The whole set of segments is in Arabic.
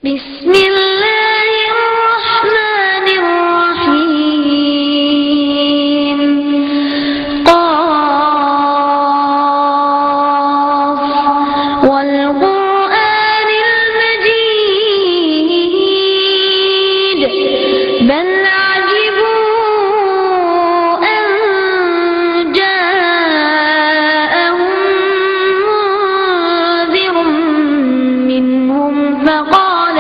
بسم الله الرحمن الرحيم. قاف والقرآن المجيد بل عجبوا أن جاءهم منذر منهم فقال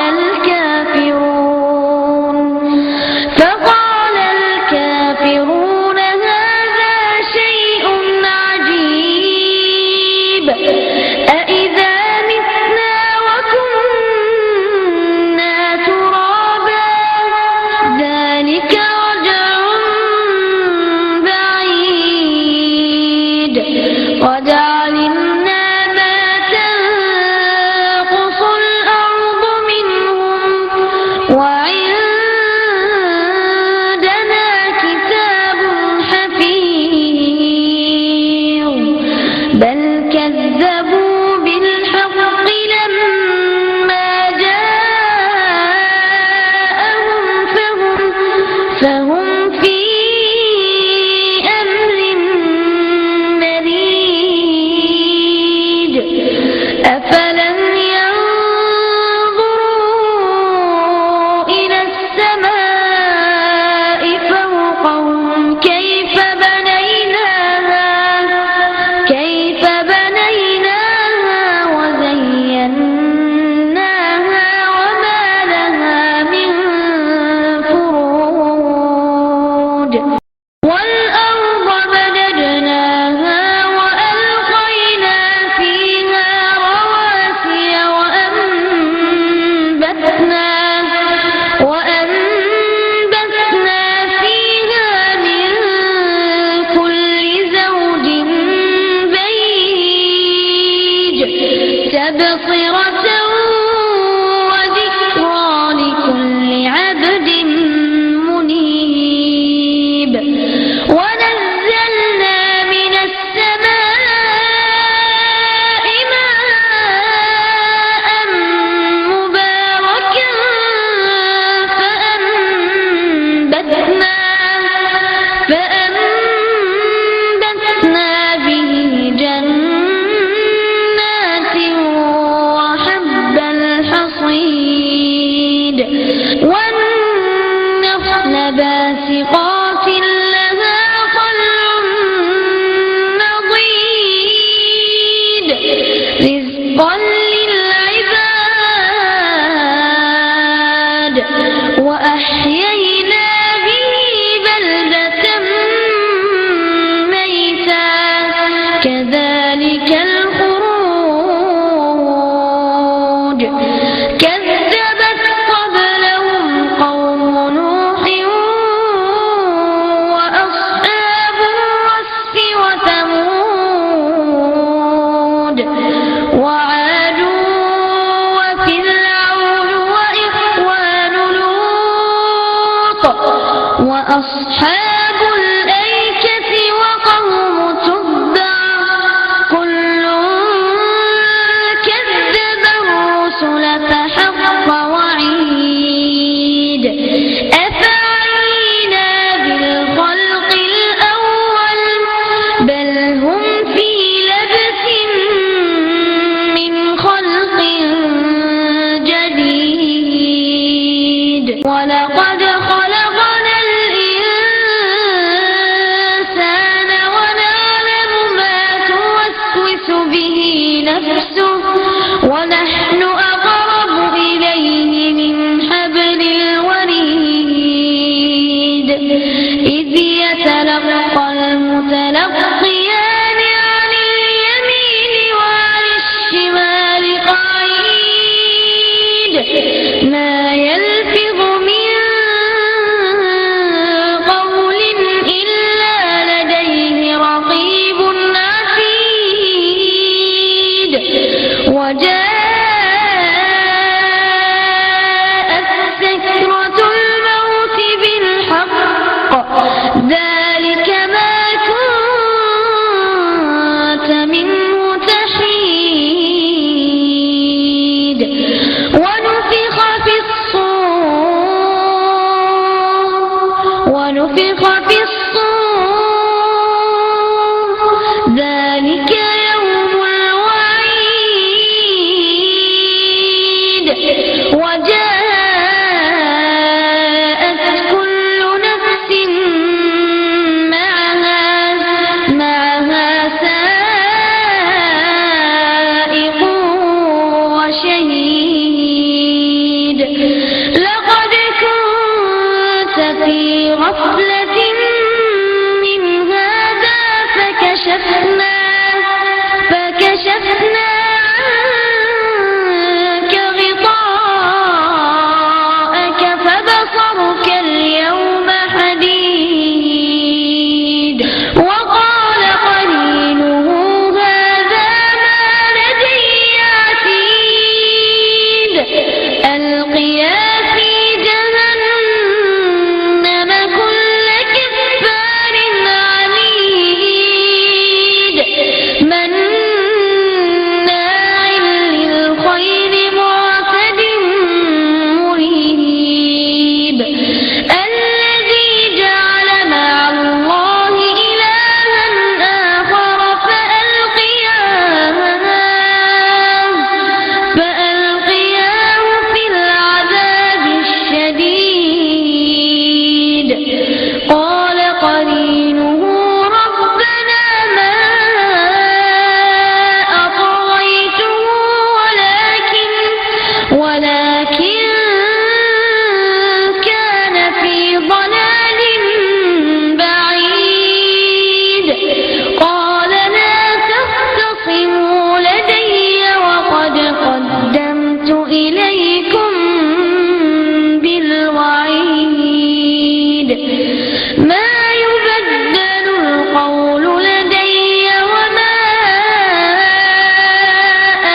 الكافرون هذا شيء عجيب أإذا متنا وكنا ترابا ذلك رجع بعيد قد علمنا ما تنقص الأرض منهم وعندنا كتاب حفيظ بل كذبوا بالحق لما جاءهم فهم في أمر مريج أفلم ينظروا إلى السماء فوقهم كيف بنيناها وزيناها وما لها من فروج والأرض مددناها وألقينا فيها رواسي وأنبتنا فيها من كل زوج بهيج تبصرة وذكرى لكل عبد منيب ونزلنا من السماء ماء مباركا فأنبتنا به جنات وحب الحصيد والنخل باسقات لها طلع نضيد رزقا للعباد وأحيينا به بلدة ميتا كذلك الخروج كذبت قبلهم قوم نوح وأصحاب الرس وثمود وعاد وفرعون وإخوان لوط وأصحاب الأيكة وقوم تبع كل كذب الرسل فحق وعيد أفعينا بالخلق الأول بل هم في لبس من خلق جديد ولقد خلقنا الإنسان ونفخ في الصور ذلك يوم الوعيد وجاءت كل نفس معها سائق وشهيد لقد كنت في غفلة من هذا فكشفنا عنك غطاءك فبصرك اليوم حديد وقال قرينه هذا ما لدي عتيد ألقيا في جهنم كل كفار عنيد مناع للخير معتد مريب الذي جعل مع الله إلها آخر فألقياه في العذاب الشديد قال قرينه ربنا ما أطغيته ولكن كان في ضلال بعيد قال لا تختصموا لدي وقد قدمت إليكم بالوعيد ما يبدل القول لدي وما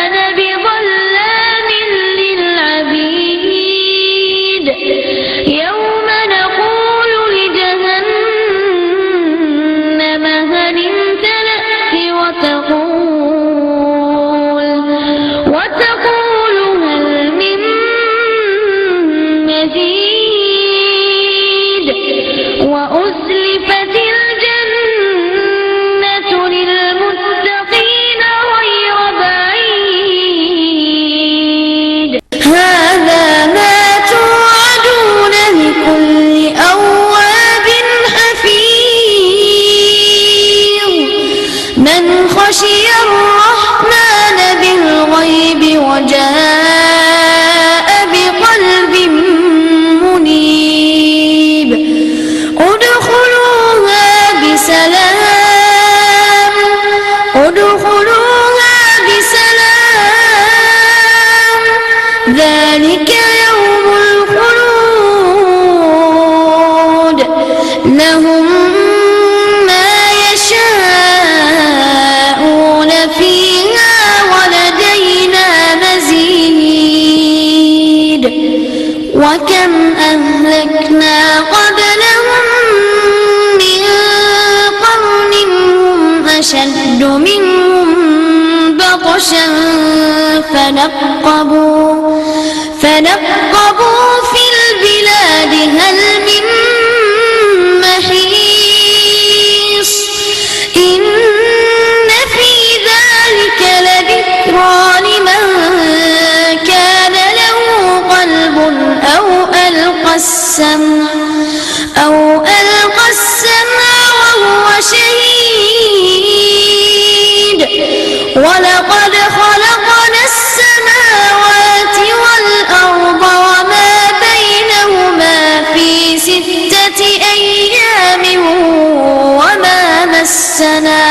أنا بظلام للعبيد يوم نقول لجهنم هل امتلأت وتقول هل من مزيد وأزلفت الجنة للمتقين غير بعيد هذا ما توعدون لكل أواب حفيظ من خشي الرحمن بالغيب وجاء بقلب منيب ادخلوها بسلام ذلك يوم الخلود لهم ما يشاءون فيها ولدينا مزيد وكم أهلكنا قبلهم من قرن هم أشد منهم بطشا فنقبوا في البلاد هل من محيص إن في ذلك لذكرى لمن كان له قلب أو ألقى السمع وهو شهيد ولقد خلقنا السماوات والأرض وما بينهما في 6 أيام وما مسنا